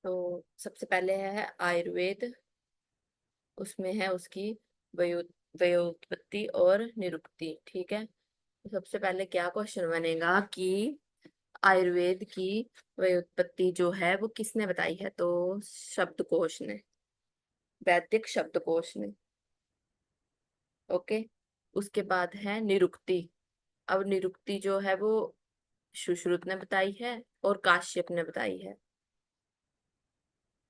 तो सबसे पहले है आयुर्वेद, उसमें है उसकी व्युत व्युत्पत्ति और निरुक्ति। ठीक है, तो सबसे पहले क्या क्वेश्चन बनेगा कि आयुर्वेद की व्युत्पत्ति जो है वो किसने बताई है? तो शब्दकोश ने, वैदिक शब्दकोश ने। ओके, उसके बाद है निरुक्ति। अब निरुक्ति जो है वो सुश्रुत ने बताई है और काश्यप ने बताई है।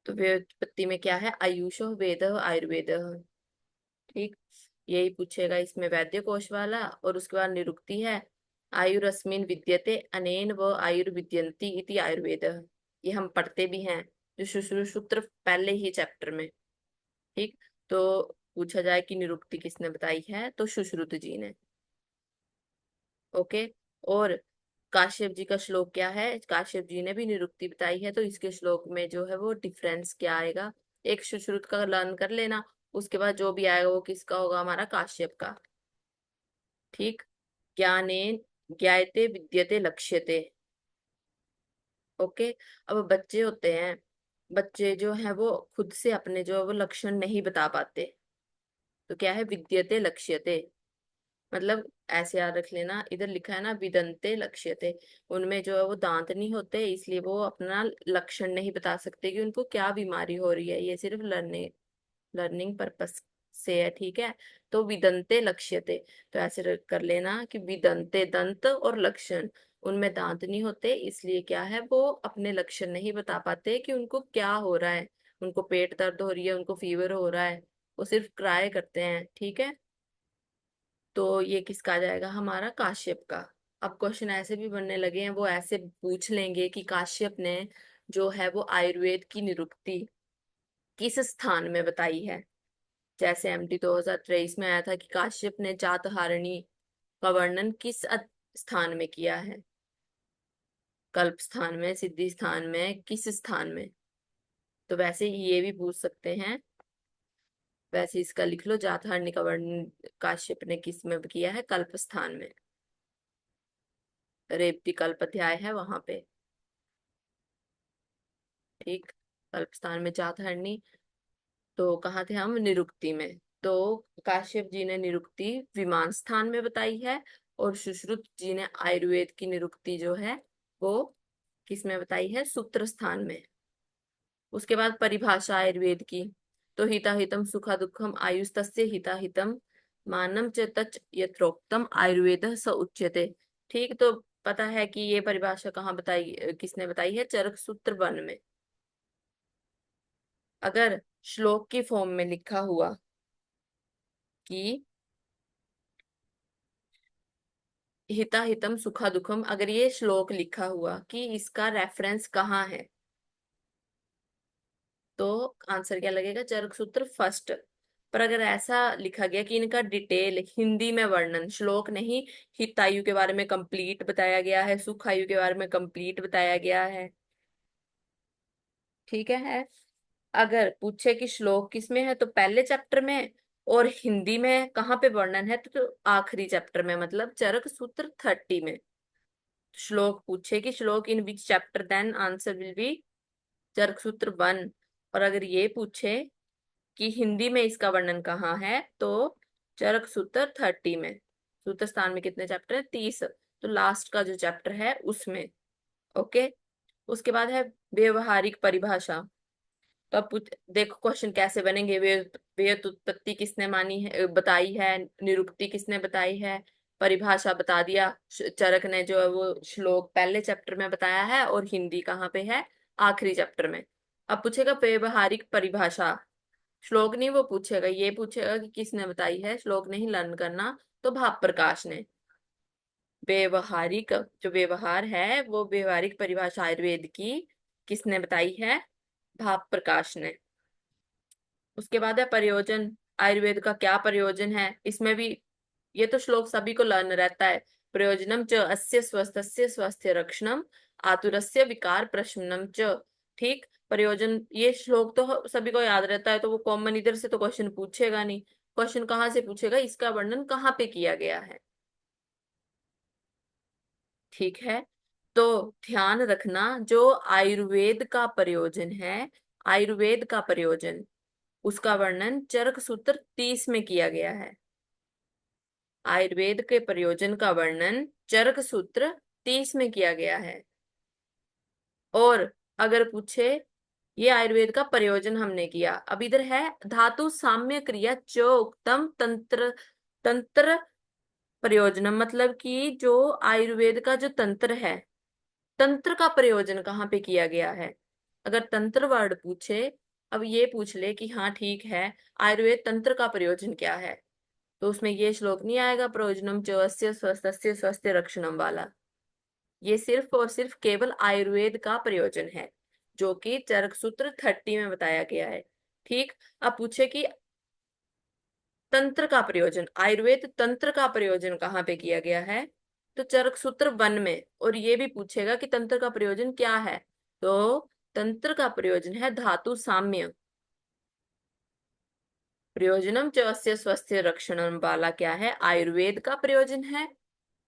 तो व्युत्पत्ति में क्या है? आयुषो वेद आयुर्वेद। ठीक, यही पूछेगा इसमें वैद्य कोश वाला। और उसके बाद निरुक्ति है आयुरस्मिन विद्यते अनेन व आयुर्विद्यन्ति इति आयुर्वेद। ये हम पढ़ते भी हैं जो सुश्रुत पहले ही चैप्टर में। ठीक, तो पूछा जाए कि निरुक्ति किसने बताई है, तो सुश्रुत जी ने। ओके, और काश्यप जी का श्लोक क्या है? काश्यप जी ने भी निरुक्ति बताई है, तो इसके श्लोक में जो है वो डिफरेंस क्या आएगा? एक सुश्रुत का लर्न कर लेना, उसके बाद जो भी आएगा वो किसका होगा? हमारा काश्यप का। ठीक, ज्ञानेन ज्ञायते विद्यते लक्ष्यते। ओके, अब बच्चे होते हैं, बच्चे जो है वो खुद से अपने जो है वो लक्षण नहीं बता पाते। तो क्या है? विद्यते लक्ष्यते। मतलब ऐसे याद रख लेना, इधर लिखा है ना विदन्ते लक्ष्यते। उनमें जो है वो दांत नहीं होते, इसलिए वो अपना लक्षण नहीं बता सकते कि उनको क्या बीमारी हो रही है। ये सिर्फ लर्निंग लर्निंग पर्पस से है। ठीक है, तो विदन्ते लक्ष्यते। तो ऐसे कर लेना कि विदन्ते दंत और लक्षण, उनमें दांत नहीं होते, इसलिए क्या है वो अपने लक्षण नहीं बता पाते कि उनको क्या हो रहा है। उनको पेट दर्द हो रही है, उनको फीवर हो रहा है, वो सिर्फ क्राई करते हैं। ठीक है, तो ये किसका आ जाएगा? हमारा काश्यप का। अब क्वेश्चन ऐसे भी बनने लगे हैं, वो ऐसे पूछ लेंगे कि काश्यप ने जो है वो आयुर्वेद की निरुक्ति किस स्थान में बताई है। जैसे एमटी 2023 में आया था कि काश्यप ने जातहारणी का वर्णन किस स्थान में किया है? कल्प स्थान में, सिद्धि स्थान में, किस स्थान में? तो वैसे ही ये भी पूछ सकते हैं। वैसे इसका लिख लो, जातहारणी का वर्णन काश्यप ने किस में किया है? कल्प स्थान में। रेवती कल्प अध्याय है वहां पे। ठीक, कल्प स्थान में जातहारणी। तो कहाँ थे हम? निरुक्ति में। तो काश्यप जी ने निरुक्ति विमान स्थान में बताई है, और सुश्रुत जी ने आयुर्वेद की निरुक्ति जो है वो किस में बताई है? सूत्र स्थान में। उसके बाद परिभाषा आयुर्वेद की। तो हिता हितम सुखा दुखम आयुस्तस्य हिता हितम मानम च तच यत्रोक्तम आयुर्वेद स उच्यते। ठीक, तो पता है कि ये परिभाषा कहाँ बताई, किसने बताई है? चरक सूत्र 1 में। अगर श्लोक की फॉर्म में लिखा हुआ कि हिता हितम सुखा दुखम, अगर ये श्लोक लिखा हुआ कि इसका रेफरेंस कहाँ है, तो आंसर क्या लगेगा? चरक सूत्र फर्स्ट। पर अगर ऐसा लिखा गया कि इनका डिटेल हिंदी में वर्णन, श्लोक नहीं, हितायु के बारे में कंप्लीट बताया गया है, सुखायु के बारे में कंप्लीट बताया गया है। ठीक है, अगर पूछे कि श्लोक किस में है, तो पहले चैप्टर में, और हिंदी में कहाँ पे वर्णन है, तो आखिरी चैप्टर में, मतलब चरक सूत्र 30 में। श्लोक पूछे कि श्लोक in which chapter, then answer will be Charak Sutra 1। और अगर ये पूछे कि हिंदी में इसका वर्णन कहाँ है, तो चरक सूत्र 30 में। सूत्र स्थान में कितने चैप्टर है? 30। तो लास्ट का जो चैप्टर है उसमें। ओके, उसके बाद है व्यवहारिक परिभाषा। तो अब देखो क्वेश्चन कैसे बनेंगे। व्युत्पत्ति किसने मानी है, बताई है? निरुक्ति किसने बताई है? परिभाषा बता दिया, चरक ने जो है वो श्लोक पहले चैप्टर में बताया है, और हिंदी कहाँ पे है? आखिरी चैप्टर में। अब पूछेगा व्यवहारिक परिभाषा, श्लोक नहीं वो पूछेगा, ये पूछेगा कि किसने बताई है। श्लोक नहीं लर्न करना, तो भाव प्रकाश ने। व्यवहारिक, जो व्यवहार है वो व्यवहारिक परिभाषा आयुर्वेद की किसने बताई है? भाव प्रकाश ने। उसके बाद है प्रयोजन, आयुर्वेद का क्या प्रयोजन है? इसमें भी ये तो श्लोक सभी को लर्न रहता है। प्रयोजनम च अस्य स्वस्थस्य स्वास्थ्य रक्षणम आतुरस्य विकार प्रशमनम च। ठीक, प्रयोजन, ये श्लोक तो सभी को याद रहता है, तो वो कॉमन इधर से तो क्वेश्चन पूछेगा नहीं। क्वेश्चन कहाँ से पूछेगा? इसका वर्णन कहाँ पे किया गया है। ठीक है, तो ध्यान रखना, जो आयुर्वेद का प्रयोजन है, आयुर्वेद का प्रयोजन, उसका वर्णन चरक सूत्र 30 में किया गया है। आयुर्वेद के प्रयोजन का वर्णन चरक सूत्र 30 में किया गया है। और अगर पूछे, ये आयुर्वेद का प्रयोजन हमने किया, अब इधर है धातु साम्य क्रिया चोक्तम तंत्र, तंत्र प्रयोजनम, मतलब कि जो आयुर्वेद का जो तंत्र है, तंत्र का प्रयोजन कहाँ पे किया गया है। अगर तंत्र वर्ड पूछे, अब ये पूछ ले कि हाँ ठीक है, आयुर्वेद तंत्र का प्रयोजन क्या है, तो उसमें ये श्लोक नहीं आएगा, प्रयोजनम च अस्य स्वस्थस्य स्वास्थ्य रक्षणम वाला। ये सिर्फ और सिर्फ केवल आयुर्वेद का प्रयोजन है, जो कि चरक सूत्र 30 में बताया गया है। ठीक। अब पूछे कि तंत्र का प्रयोजन, आयुर्वेद तंत्र का प्रयोजन कहाँ पे किया गया है, तो चरक सूत्र 1 में। और ये भी पूछेगा कि तंत्र का प्रयोजन क्या है, तो तंत्र का प्रयोजन है धातु साम्य। प्रयोजनम च अस्य स्वास्थ्य रक्षणम वाला क्या है, आयुर्वेद का प्रयोजन है।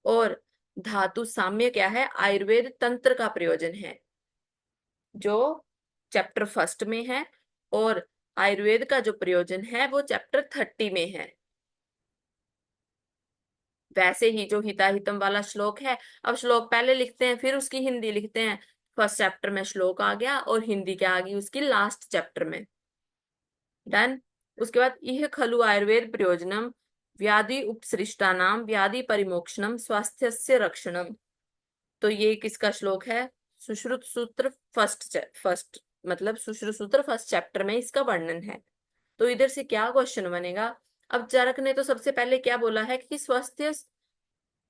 और धातु साम्य क्या है, आयुर्वेद तंत्र का प्रयोजन है, जो चैप्टर फर्स्ट में है। और आयुर्वेद का जो प्रयोजन है वो चैप्टर 30 में है। वैसे ही जो हिता हितम वाला श्लोक है, अब श्लोक पहले लिखते हैं फिर उसकी हिंदी लिखते हैं। फर्स्ट चैप्टर में श्लोक आ गया और हिंदी क्या आ गई उसकी लास्ट चैप्टर में। डन। उसके बाद यह खलु आयुर्वेद प्रयोजनम व्याधि उपसृष्टानाम व्याधि परिमोक्षणम स्वास्थ्यस्य रक्षणम। तो ये किसका श्लोक है, सुश्रुत सूत्र फर्स्ट मतलब सुश्रुत सूत्र फर्स्ट चैप्टर में इसका वर्णन है। तो इधर से क्या क्वेश्चन बनेगा। अब चरक ने तो सबसे पहले क्या बोला है कि स्वास्थ्य,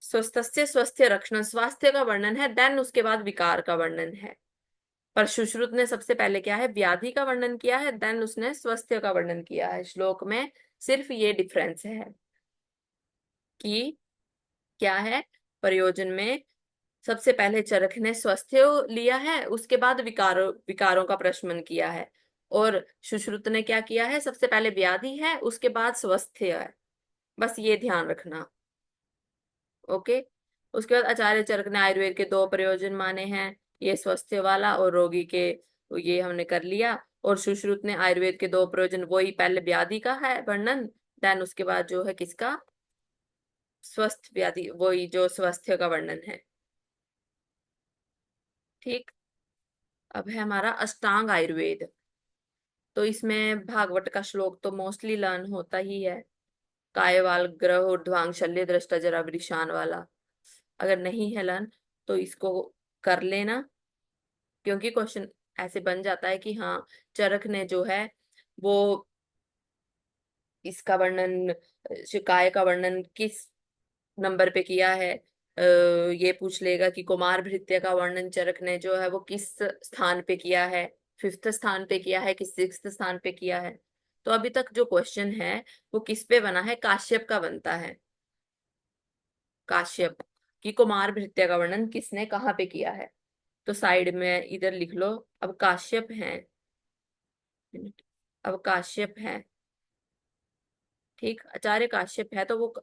स्वस्थस्य स्वास्थ्य रक्षण, स्वास्थ्य का वर्णन है, देन उसके बाद विकार का वर्णन है। पर सुश्रुत ने सबसे पहले क्या है, व्याधि का वर्णन किया है, देन उसने स्वास्थ्य का वर्णन किया है। श्लोक में सिर्फ ये डिफरेंस है कि क्या है, प्रयोजन में सबसे पहले चरक ने स्वास्थ्य लिया है, उसके बाद विकारों विकारों का प्रशमन किया है। और सुश्रुत ने क्या किया है, सबसे पहले व्याधि है उसके बाद स्वास्थ्य है। बस ये ध्यान रखना। ओके। उसके बाद आचार्य चरक ने आयुर्वेद के दो प्रयोजन माने हैं, ये स्वास्थ्य वाला और रोगी के, तो ये हमने कर लिया। और सुश्रुत ने आयुर्वेद के दो प्रयोजन, वही पहले व्याधि का है वर्णन, देन उसके बाद जो है किसका, स्वस्थ व्याधि, वही जो स्वास्थ्य का वर्णन है। ठीक। अब है हमारा अष्टांग आयुर्वेद। तो इसमें भागवत का श्लोक तो मोस्टली लर्न होता ही है, कायवाल ग्रह ऊर्ध्वांग शल्य दृष्टा जरा विशान वाला। अगर नहीं है लर्न तो इसको कर लेना, क्योंकि क्वेश्चन ऐसे बन जाता है कि हाँ, चरक ने जो है वो इसका वर्णन, शिकाय का वर्णन किस नंबर पे किया है। ये पूछ लेगा कि कुमार भृत्य का वर्णन चरक ने जो है वो किस स्थान पे किया है, फिफ्थ स्थान पे किया है कि सिक्स्थ स्थान पे किया है। तो अभी तक जो क्वेश्चन है वो किस पे बना है, काश्यप का बनता है। काश्यप की कुमार भृत्य का वर्णन किसने कहाँ पे किया है, तो साइड में इधर लिख लो। अब काश्यप है, अब काश्यप है, ठीक, आचार्य काश्यप है, तो वो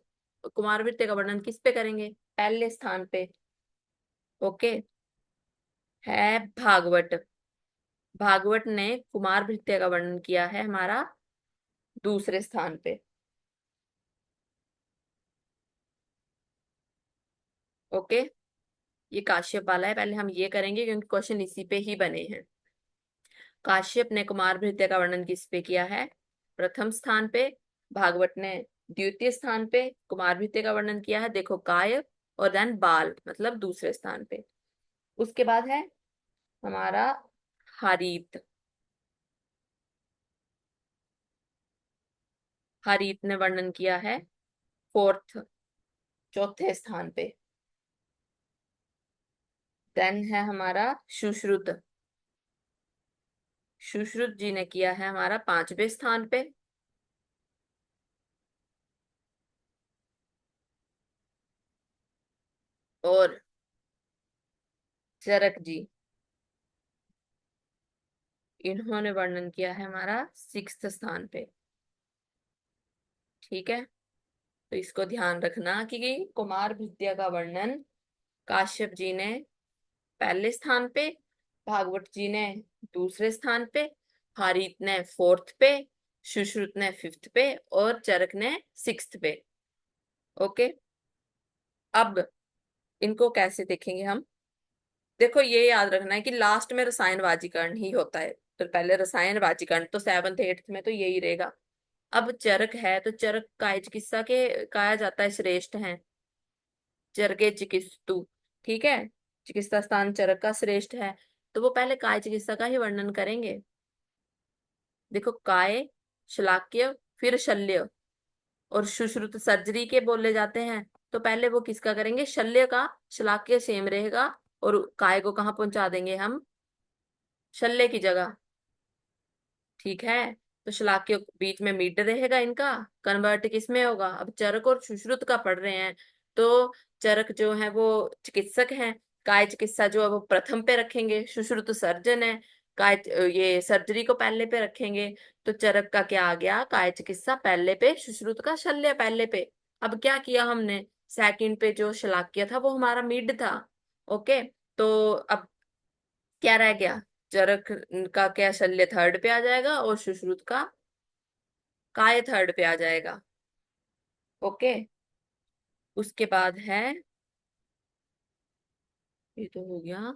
कुमार वृत्य का वर्णन किस पे करेंगे, पहले स्थान पे। ओके। है भागवत, भागवत ने कुमार भृत्य का वर्णन किया है हमारा दूसरे स्थान पे। ओके। ये काश्यप वाला है, पहले हम ये करेंगे क्योंकि क्वेश्चन इसी पे ही बने हैं। काश्यप ने कुमार भृत्य का वर्णन किस पे किया है, प्रथम स्थान पे। भागवत ने द्वितीय स्थान पे कुमार भृत्य का वर्णन किया है, देखो काय, और देन बाल मतलब दूसरे स्थान पे। उसके बाद है हमारा हरित, हरित ने वर्णन किया है फोर्थ, चौथे स्थान पे। देन है हमारा सुश्रुत, सुश्रुत जी ने किया है हमारा पांचवें स्थान पे। और चरक जी, इन्होंने वर्णन किया है हमारा सिक्स्थ स्थान पे। ठीक है। तो इसको ध्यान रखना कि कुमार भृत्य का वर्णन काश्यप जी ने पहले स्थान पे, भागवत जी ने दूसरे स्थान पे, हारीत ने फोर्थ पे, सुश्रुत ने फिफ्थ पे और चरक ने सिक्स्थ पे। ओके। अब इनको कैसे देखेंगे हम? देखो ये याद रखना है कि लास्ट में रसायन वाजीकरण ही होता है, तो पहले रसायन वाजीकरण तो सेवन्थ एट्थ में तो यही रहेगा। अब चरक है तो चरक काय चिकित्सा के कहा जाता है श्रेष्ठ है, चरके चिकित्सु। ठीक है, चिकित्सा स्थान चरक का श्रेष्ठ है, तो वो पहले काय चिकित्सा का ही वर्णन करेंगे। देखो काय, शलाक्य, फिर शल्य और सुश्रुत सर्जरी के बोले जाते हैं, तो पहले वो किसका करेंगे? शल्य का। शलाक्य सेम रहेगा और काय को कहाँ पहुंचा देंगे हम? शल्य की जगह। ठीक है, तो शलाक्य बीच में मिड रहेगा, इनका कन्वर्ट किस में होगा? अब चरक और सुश्रुत का पढ़ रहे हैं, तो चरक जो है वो चिकित्सक है, काय चिकित्सा जो है वो प्रथम पे रखेंगे, सुश्रुत सर्जन है, काय ये सर्जरी को पहले पे रखेंगे। तो चरक का क्या आ गया? काय चिकित्सा पहले पे, सुश्रुत का शल्य पहले पे। अब क्या किया हमने? सेकंड पे जो शलाक्य था वो हमारा मिड था। ओके, तो अब क्या रह गया? चरक का क्या शल्य थर्ड पे आ जाएगा और सुश्रुत का काय थर्ड पे आ जाएगा। ओके, उसके बाद है, ये तो हो गया,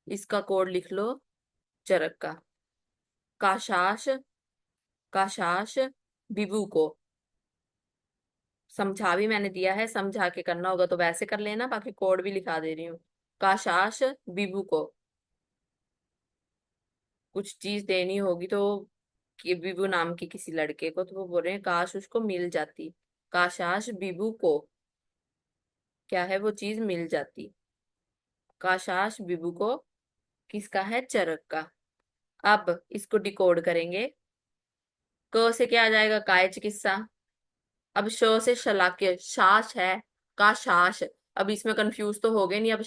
इसका कोड लिख लो चरक का। काशाश, काशाश विभु को समझा भी मैंने दिया है, समझा के करना होगा तो वैसे कर लेना, बाकी कोड भी लिखा दे रही हूँ। काशाश विभु को कुछ चीज देनी होगी तो, कि विभु नाम की किसी लड़के को, तो वो बोल रहे हैं काश उसको मिल जाती, काशाश विभु को क्या है वो चीज मिल जाती। काशाश विभु को किसका है? चरक का। अब इसको डिकोड करेंगे। क से क्या आ जाएगा? काय चिकित्सा। अब श से शलाक्य, शास है का शास। अब इसमें कंफ्यूज तो हो गए नहीं, अब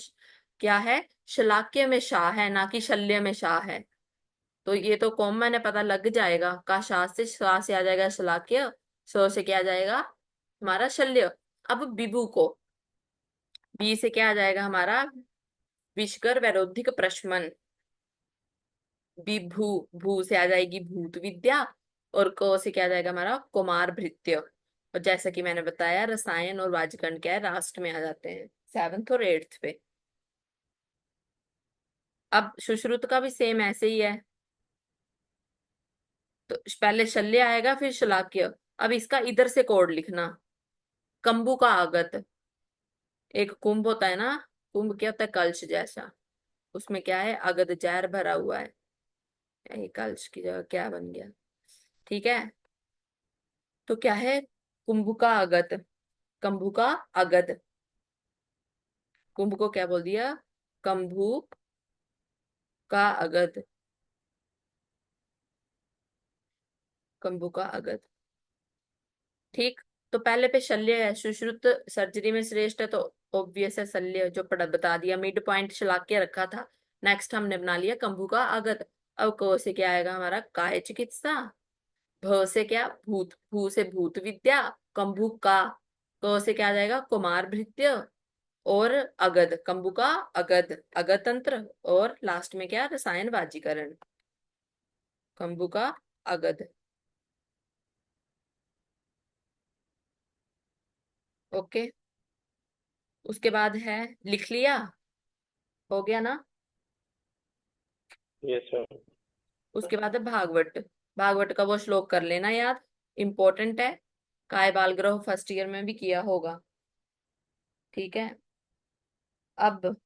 क्या है? शलाक्य में शाह है ना कि शल्य में शाह है, तो ये तो कॉमन है, पता लग जाएगा। का शास से शाह से आ जाएगा शलाक्य, स से क्या आ जाएगा? हमारा शल्य। अब विभु को, बी से क्या आ जाएगा हमारा? विषकर वैरोधिक प्रशमन। विभू, भू से आ जाएगी भूत विद्या और क से क्या आ जाएगा हमारा? कुमार भृत्य। और जैसा कि मैंने बताया रसायन और वाजकरण क्या है? राष्ट्र में आ जाते हैं, सेवन्थ और एट्थ पे। अब सुश्रुत का भी सेम ऐसे ही है, तो पहले शल्य आएगा फिर शलाक्य। अब इसका इधर से कोड लिखना। कंबु का आगत, एक कुंभ होता है ना, कुंभ क्या होता है? कलश जैसा, उसमें क्या है? अगद जहर भरा हुआ है, ये कलश की जगह क्या बन गया? ठीक है, तो क्या है? कुंभ का आगत, कंभू का अगद। कुंभ को क्या बोल दिया? कंभू का अगद, कंभू का अगद। ठीक, तो पहले पे शल्य है, सुश्रुत सर्जरी में श्रेष्ठ है, तो ऑब्वियस है शल्य, जो पढ़ा बता दिया, मिड पॉइंट शलाक्य रखा था। नेक्स्ट हमने बना लिया कंभू का अगद। अब क से क्या आएगा हमारा? काय चिकित्सा। भ से क्या? भूत, भू से भूत विद्या। कंभू का, क से क्या आ जाएगा? कुमार भृत्य और अगध, कंबु का अगध, अगध तंत्र। और लास्ट में क्या? रसायन वाजीकरण, कंबु का अगध। ओके, उसके बाद है, लिख लिया? हो गया ना? Yes sir. उसके बाद है भागवत। भागवत का वो श्लोक कर लेना याद, इंपॉर्टेंट है, काय बाल ग्रह फर्स्ट ईयर में भी किया होगा। ठीक है, अब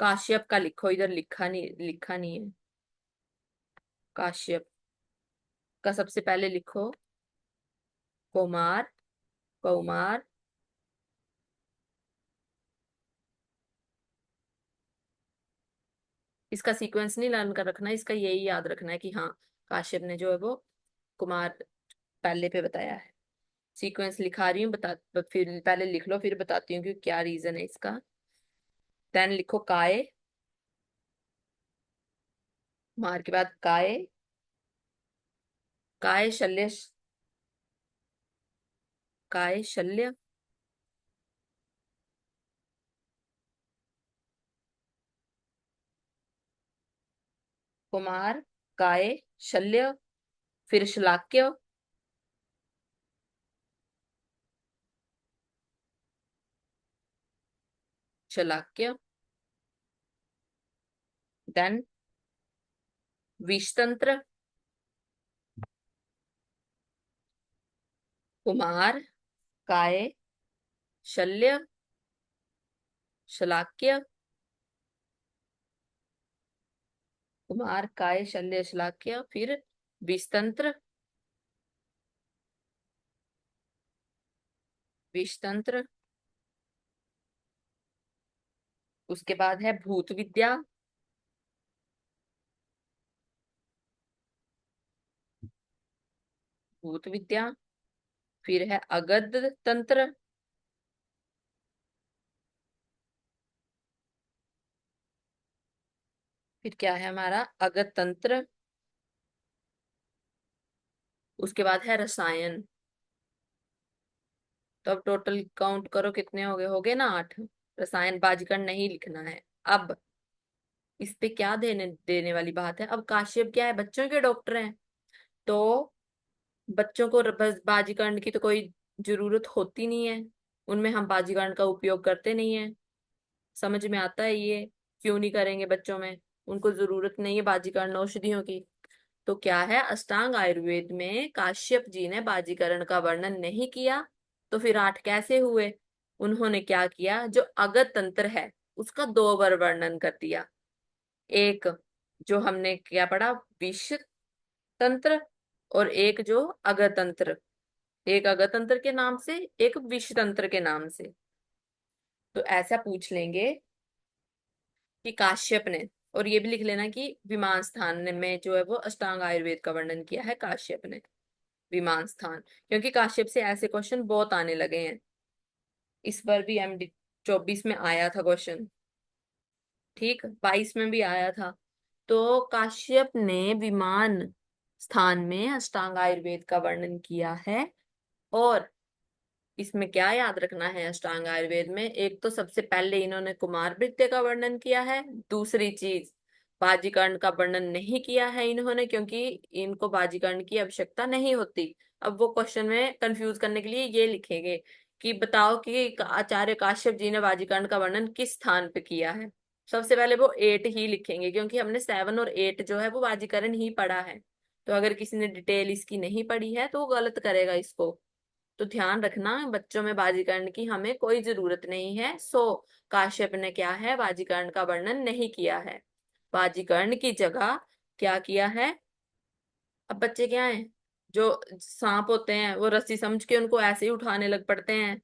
काश्यप का लिखो, इधर लिखा नहीं है। काश्यप का सबसे पहले लिखो कुमार, कौमार, इसका सीक्वेंस नहीं लर्न कर रखना, इसका यही याद रखना है कि हाँ, काश्यप ने जो है वो कुमार पहले पे बताया है। सीक्वेंस लिखा रही हूँ, फिर पहले लिख लो, फिर बताती हूँ कि क्या रीजन है इसका। देन लिखो काय, मार के बाद काय, काय शल्य, काय शल्य, कुमार, काय, शल्य, फिर शलाक्य। शलाक्य, देन विषतंत्र। कुमार, काय, शल्य, शलाक्य। कुमार, काय, शल्य, शलाक्य, फिर विषतंत्र। विषतंत्र, उसके बाद है भूत विद्या। भूत विद्या, फिर है अगध तंत्र। फिर क्या है हमारा अगध तंत्र। उसके बाद है रसायन। तो अब टोटल काउंट करो कितने हो गए ना 8। रसायन बाजीकर नहीं लिखना है। अब इस पे क्या देने देने वाली बात है। अब काश्यप क्या है, बच्चों के डॉक्टर हैं, तो बच्चों को बस बाजीकरण की तो कोई जरूरत होती नहीं है। उनमें हम बाजीकरण का उपयोग करते नहीं है। समझ में आता है ये, क्यों नहीं करेंगे बच्चों में। उनको जरूरत नहीं है बाजीकरण औषधियों की। तो क्या है, अष्टांग आयुर्वेद में काश्यप जी ने बाजीकरण का वर्णन नहीं किया। तो फिर 8 कैसे हुए। उन्होंने क्या किया, जो अगत तंत्र है उसका 2 बार वर्णन कर दिया। एक जो हमने क्या पढ़ा, विष तंत्र, और एक जो अगतंत्र। एक अगतंत्र के नाम से, एक विष तंत्र के नाम से। तो ऐसा पूछ लेंगे कि काश्यप ने, और ये भी लिख लेना कि विमान स्थान में जो है वो अष्टांग आयुर्वेद का वर्णन किया है काश्यप ने। विमान स्थान, क्योंकि काश्यप से ऐसे क्वेश्चन बहुत आने लगे हैं। इस बार भी MD 24 में आया था क्वेश्चन, ठीक, 22 में भी आया था। तो काश्यप ने विमान स्थान में अष्टांग आयुर्वेद का वर्णन किया है। और इसमें क्या याद रखना है, अष्टांग आयुर्वेद में एक तो सबसे पहले इन्होंने कुमार भृत्य का वर्णन किया है। दूसरी चीज, बाजीकरण का वर्णन नहीं किया है इन्होंने, क्योंकि इनको बाजीकरण की आवश्यकता नहीं होती। अब वो क्वेश्चन में कंफ्यूज करने के लिए ये लिखेंगे कि बताओ कि आचार्य काश्यप जी ने बाजीकरण का वर्णन किस स्थान पे किया है। सबसे पहले वो 8 ही लिखेंगे, क्योंकि हमने 7 और 8 जो है वो बाजीकरण ही पढ़ा है। तो अगर किसी ने डिटेल इसकी नहीं पढ़ी है तो वो गलत करेगा इसको। तो ध्यान रखना, बच्चों में बाजीकरण की हमें कोई जरूरत नहीं है। काश्यप ने क्या है, बाजीकरण का वर्णन नहीं किया है। बाजीकरण की जगह क्या किया है। अब बच्चे क्या हैं, जो सांप होते हैं वो रस्सी समझ के उनको ऐसे ही उठाने लग पड़ते हैं।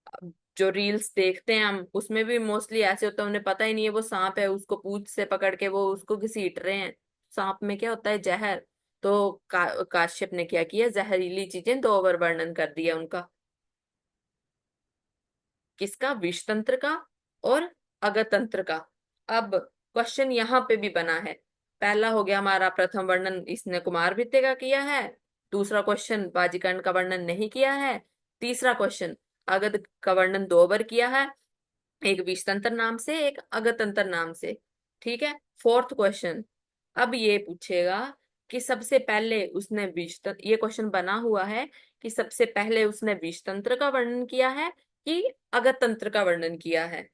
अब जो रील्स देखते हैं हम, उसमें भी मोस्टली ऐसे होता है, उन्हें पता ही नहीं है वो सांप है, उसको पूंछ से पकड़ के वो उसको घसीट रहे हैं। सांप में क्या होता है, जहर। तो काश्यप ने क्या किया, जहरीली चीजें 2 बार वर्णन कर दिया उनका। किसका, विषतंत्र का और अगतंत्र का। अब क्वेश्चन यहाँ पे भी बना है। पहला हो गया हमारा, प्रथम वर्णन इसने कुमार भृत्य का किया है। दूसरा क्वेश्चन, बाजीकरण का वर्णन नहीं किया है। तीसरा क्वेश्चन, अगध का वर्णन 2 बार किया है, एक विषतंत्र नाम से, एक अगतंत्र नाम से। ठीक है। फोर्थ क्वेश्चन, अब ये पूछेगा कि सबसे पहले उसने विषतंत्र, ये क्वेश्चन बना हुआ है कि सबसे पहले उसने विषतंत्र का वर्णन किया है कि अगतंत्र का वर्णन किया है।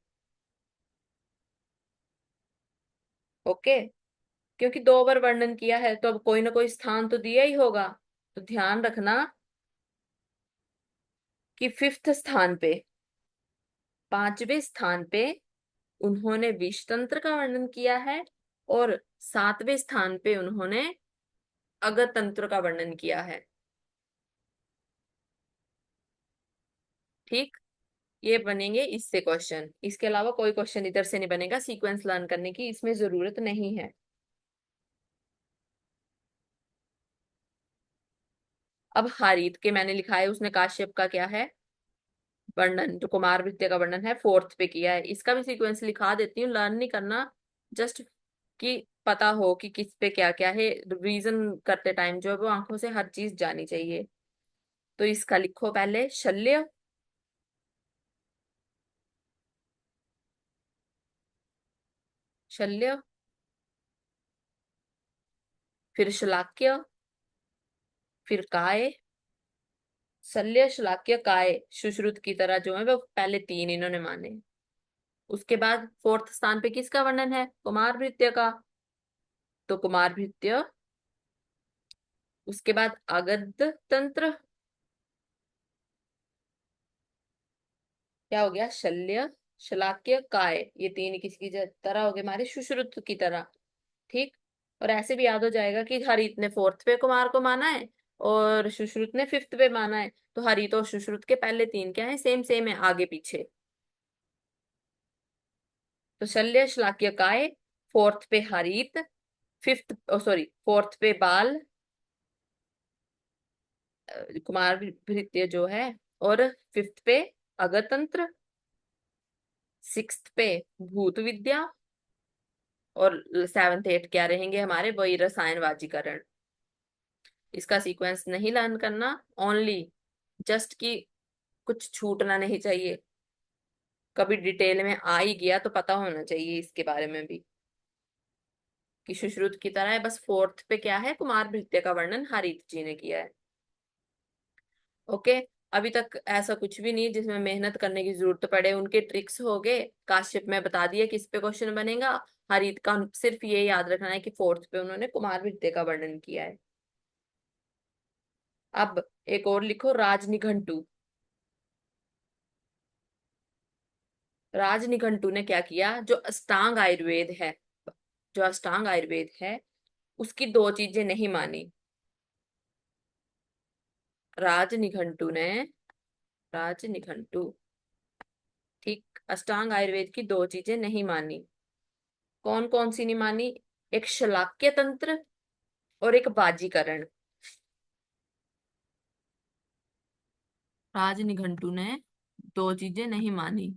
ओके। क्योंकि 2 बार वर्णन किया है तो अब कोई ना कोई स्थान तो दिया ही होगा। तो ध्यान रखना कि 5th स्थान पे, 5वें स्थान पे उन्होंने विषतंत्र का वर्णन किया है, और 7वें स्थान पे उन्होंने अगतंत्र का वर्णन किया है। ठीक। ये बनेंगे इससे क्वेश्चन, इसके अलावा कोई क्वेश्चन इधर से नहीं बनेगा। सीक्वेंस लर्न करने की इसमें जरूरत नहीं है। अब हारीत के मैंने लिखा है, उसने काश्यप का क्या है वर्णन, जो कुमार भृत्य का वर्णन है 4th पे किया है। इसका भी सीक्वेंस लिखा देती हूँ, लर्न नहीं करना। जस्ट कि पता हो कि किस पे क्या क्या है। रिवीजन करते टाइम जो है वो आंखों से हर चीज जानी चाहिए। तो इसका लिखो पहले, शल्य, शल्य, फिर शलाक्य, फिर काय, शल्य शलाक्य काय, सुश्रुत की तरह जो है वो पहले तीन इन्होंने माने। उसके बाद फोर्थ स्थान पे किसका वर्णन है? कुमार भृत्य का। तो कुमार भृत्य, उसके बाद आगध तंत्र, क्या हो गया? शल्य शलाक्य काय, ये तीन किसकी तरह हो गए? हमारे सुश्रुत की तरह। ठीक। और ऐसे भी याद हो जाएगा कि हरित ने फोर्थ पे कुमार को माना है और सुश्रुत ने फिफ्थ पे माना है। तो हरित और सुश्रुत के पहले तीन क्या है? सेम सेम है, आगे पीछे। तो शल्य श्लाक्य काय, फोर्थ पे हरित, फिफ्थ सॉरी फोर्थ पे बाल, कुमार भृत्य जो है, और फिफ्थ पे अगतंत्र, सिक्स्थ पे भूत विद्या, और सेवंथ एट क्या रहेंगे हमारे? वही रसायन वाजीकरण। इसका सीक्वेंस नहीं लर्न करना, ओनली जस्ट कि कुछ छूटना नहीं चाहिए। कभी डिटेल में आ ही गया तो पता होना चाहिए इसके बारे में भी कि सुश्रुत की तरह है। बस फोर्थ पे क्या है? कुमार भृत्य का वर्णन हरित जी ने किया है। ओके। अभी तक ऐसा कुछ भी नहीं जिसमें मेहनत करने की जरूरत पड़े। उनके ट्रिक्स हो गए, काश्यप में बता दिया किस पे क्वेश्चन बनेगा। हरित का सिर्फ ये याद रखना है कि फोर्थ पे उन्होंने कुमार भृत्य का वर्णन किया है। अब एक और लिखो, राजनिघंटु। राजनिघंटु ने क्या किया? जो अष्टांग आयुर्वेद है, जो अष्टांग आयुर्वेद है, उसकी दो चीजें नहीं मानी। राजनिघंटु ने, राजनिघंटु, ठीक, अष्टांग आयुर्वेद की दो चीजें नहीं मानी। कौन कौन सी नहीं मानी? एक शलाक्य तंत्र और एक बाजीकरण। राजनिघंटु ने दो चीजें नहीं मानी।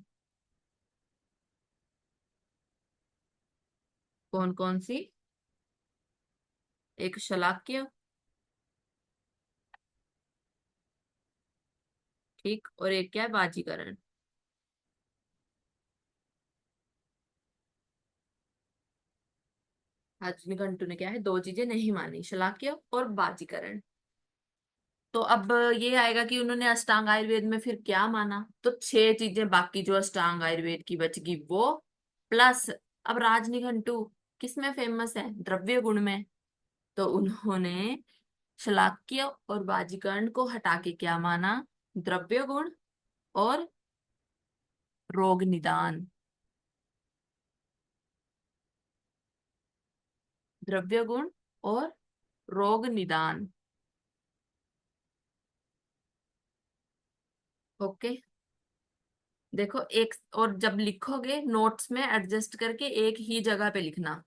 कौन कौन सी? एक शलाक्य, ठीक, और एक क्या है? बाजीकरण। राजनिघंटु ने क्या है? दो चीजें नहीं मानी, शलाक्य और बाजीकरण। तो अब ये आएगा कि उन्होंने अष्टांग आयुर्वेद में फिर क्या माना? तो छह चीजें बाकी जो अष्टांग आयुर्वेद की बचगी वो, प्लस अब राजनिघंटु किस में फेमस है? द्रव्य गुण में। तो उन्होंने शलाक्य और बाजीकरण को हटा के क्या माना? द्रव्य गुण और रोग निदान। द्रव्य गुण और रोग निदान। ओके। देखो, एक और जब लिखोगे नोट्स में एडजस्ट करके एक ही जगह पे लिखना।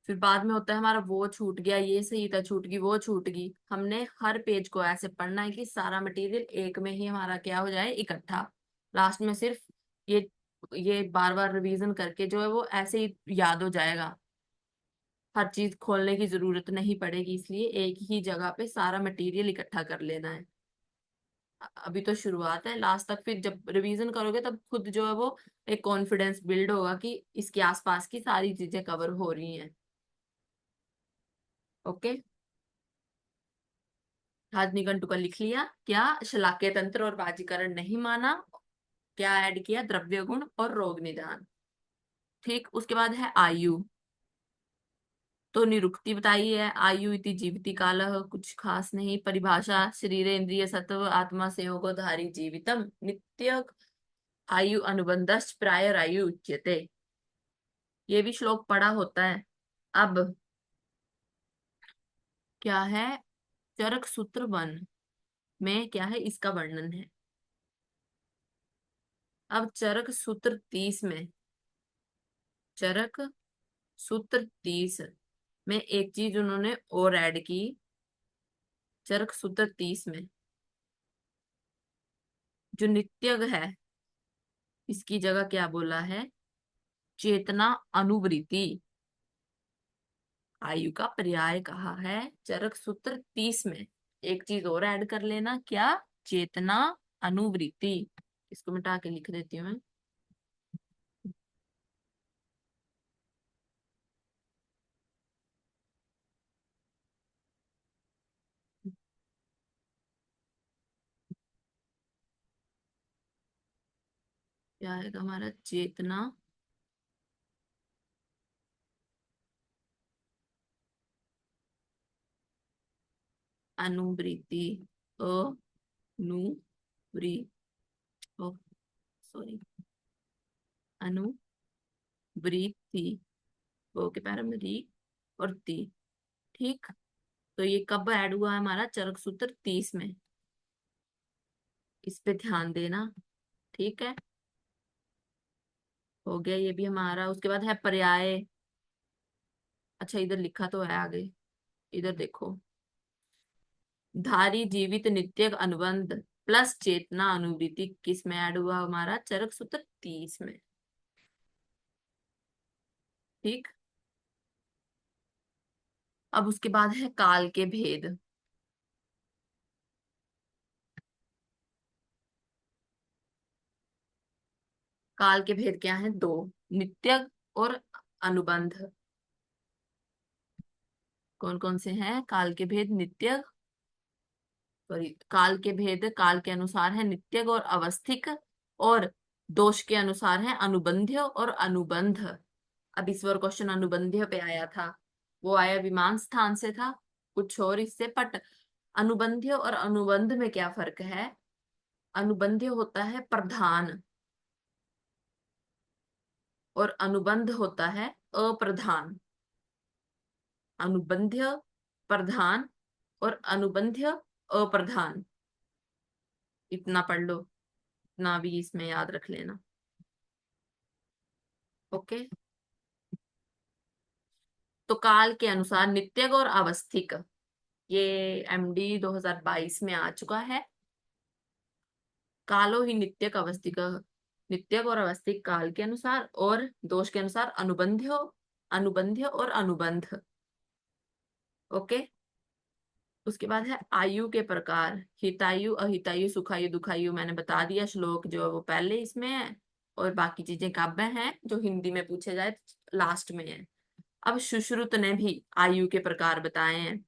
फिर बाद में होता है हमारा वो छूट गया, ये सही था, छूट गई, वो छूट गई। हमने हर पेज को ऐसे पढ़ना है कि सारा मटेरियल एक में ही हमारा क्या हो जाए? इकट्ठा। लास्ट में सिर्फ ये ये बार बार रिवीजन करके जो है वो ऐसे ही याद हो जाएगा। हर चीज खोलने की जरूरत नहीं पड़ेगी, इसलिए एक ही जगह पे सारा मटेरियल इकट्ठा कर लेना है। अभी तो शुरुआत है, लास्ट तक फिर जब रिवीजन करोगे तब खुद जो है वो एक कॉन्फिडेंस बिल्ड होगा कि इसके आसपास की सारी चीजें कवर हो रही हैं। ओके। आज निघंटु का लिख लिया क्या? शलाक्य तंत्र और बाजीकरण नहीं माना। क्या ऐड किया? द्रव्य गुण और रोग निदान। ठीक। उसके बाद है आयु। तो निरुक्ति बताई है, आयु इति जीविति कालः, कुछ खास नहीं। परिभाषा, शरीर इंद्रिय सत्व आत्मा संयोगोधारी जीवितम नित्य आयु अनुबंधश्च प्रायर आयु उच्यते। ये भी श्लोक पढ़ा होता है। अब क्या है? चरक सूत्र वन में क्या है? इसका वर्णन है। अब चरक सूत्र 30 में, चरक सूत्र 30 में एक चीज उन्होंने और ऐड की। चरक सूत्र 30 में जो नित्यग है, इसकी जगह क्या बोला है? चेतना अनुवृत्ति, आयु का पर्याय कहा है चरक सूत्र 30 में। एक चीज और ऐड कर लेना, क्या? चेतना अनुवृत्ति। इसको मिटा के लिख देती हूँ मैं। क्या आएगा हमारा? चेतना, अनुवृत्ति, अनुवृत्ति, ओ सॉरी, अनुवृत्ति, ओ के पैर में री और ती। ठीक। तो ये कब ऐड हुआ है हमारा? चरक सूत्र 30 में। इस पे ध्यान देना। ठीक है, हो गया ये भी हमारा। उसके बाद है पर्याय। अच्छा, इधर लिखा तो है आगे, इधर देखो। धारी, जीवित, नित्य, अनुबंध प्लस चेतना, अनुवृत्ति किस में ऐड हुआ हमारा? चरक सूत्र 30 में। ठीक। अब उसके बाद है काल के भेद। काल के भेद क्या है? दो, नित्य और अनुबंध। कौन कौन से हैं काल के भेद? नित्य, सॉरी, काल के भेद काल के अनुसार है नित्य और अवस्थिक, और दोष के अनुसार है अनुबंध्य और अनुबंध। अब इस बार क्वेश्चन अनुबंध्य पे आया था, वो आया विमान स्थान से था, कुछ और इससे पट। अनुबंध्य और अनुबंध में क्या फर्क है? अनुबंध्य होता है प्रधान, और अनुबंध होता है अप्रधान। अनुबंध्य प्रधान और अनुबंध्य अप्रधान। इतना पढ़ लो, इतना भी इसमें याद रख लेना। ओके। तो काल के अनुसार नित्यक और अवस्थिक, ये एमडी 2022 में आ चुका है। कालो ही नित्यक अवस्थिक, नित्यक और अवस्थिक काल के अनुसार, और दोष के अनुसार अनुबंध्य, अनुबंध्य और अनुबंध। ओके। उसके बाद है आयु के प्रकार। हितायु, अहितायु, सुखायु, दुखायु मैंने बता दिया, श्लोक जो है वो पहले इसमें है, और बाकी चीजें काव्य हैं जो हिंदी में पूछे जाए लास्ट में है। अब सुश्रुत ने भी आयु के प्रकार बताए हैं,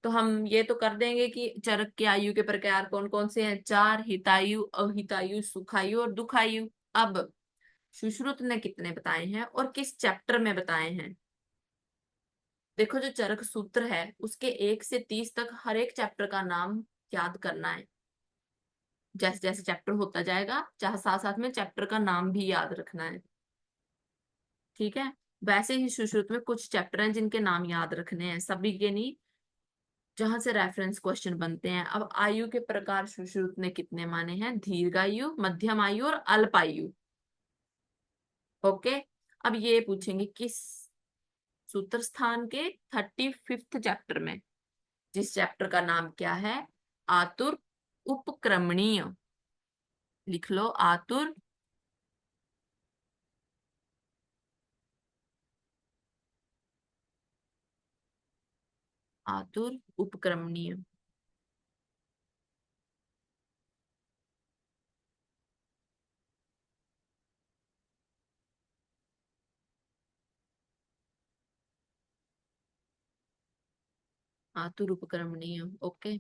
तो हम ये तो कर देंगे कि चरक के आयु के प्रकार कौन कौन से हैं? चार, हितायु, अहितायु, सुखायु और दुखायु। अब सुश्रुत ने कितने बताए हैं और किस चैप्टर में बताए हैं? देखो, जो चरक सूत्र है उसके 1 से 30 तक हर एक चैप्टर का नाम याद करना है। जैसे जैसे चैप्टर होता जाएगा, चाहे साथ साथ में चैप्टर का नाम भी याद रखना है। ठीक है। वैसे ही सुश्रुत में कुछ चैप्टर हैं जिनके नाम याद रखने हैं, सभी के नहीं, जहां से रेफरेंस क्वेश्चन बनते हैं। अब आयु के प्रकार सुश्रुत ने कितने माने हैं? दीर्घायु, मध्यम आयु और अल्पायु। ओके। अब ये पूछेंगे किस सूत्र स्थान के? 35th चैप्टर में, जिस चैप्टर का नाम क्या है? आतुर उपक्रमणीय। लिख लो, आतुर आतुर उपक्रमणीय। आतुर उपक्रमणीय। ओके।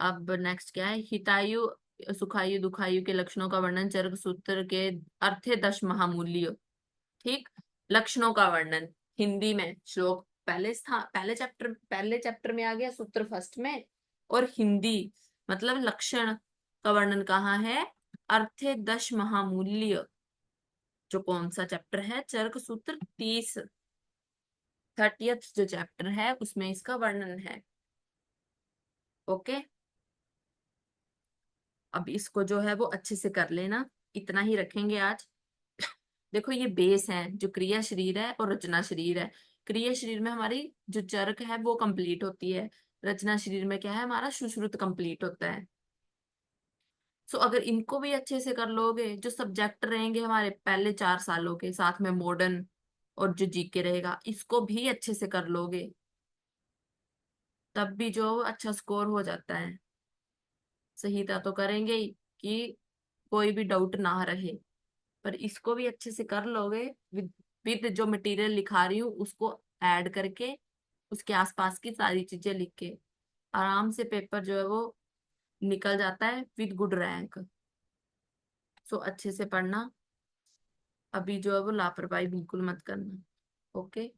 अब नेक्स्ट क्या है? हितायु, सुखायु, दुखायु के लक्षणों का वर्णन चरक सूत्र के अर्थे दश महामूल्य। ठीक। लक्षणों का वर्णन हिंदी में, श्लोक पहले स्थान, पहले चैप्टर में आ गया, सूत्र फर्स्ट में। और हिंदी मतलब लक्षण का वर्णन कहाँ है? अर्थे दश महामूल्य, जो कौन सा चैप्टर है? चरक सूत्र 30, 30th जो चैप्टर है उसमें इसका वर्णन है। ओके। अब इसको जो है वो अच्छे से कर लेना, इतना ही रखेंगे आज। देखो, ये बेस है, जो क्रिया शरीर है और रचना शरीर है। क्रिया शरीर में हमारी जो चरक है वो कंप्लीट होती है, रचना शरीर में क्या है? हमारा सुश्रुत कंप्लीट होता है। सो अगर इनको भी अच्छे से कर लोगे, जो सब्जेक्ट रहेंगे हमारे पहले 4 सालों के, साथ में मॉडर्न और जो जीके रहेगा, इसको भी अच्छे से कर लोगे, तब भी जो अच्छा स्कोर हो जाता है। संहिता तो करेंगे ही, कि कोई भी डाउट ना रहे, पर इसको भी अच्छे से कर लोगे, विद विद जो मटेरियल लिखा रही हूँ उसको ऐड करके, उसके आसपास की सारी चीजें लिख के, आराम से पेपर जो है वो निकल जाता है विद गुड रैंक। सो अच्छे से पढ़ना, अभी जो है वो लापरवाही बिल्कुल मत करना। ओके।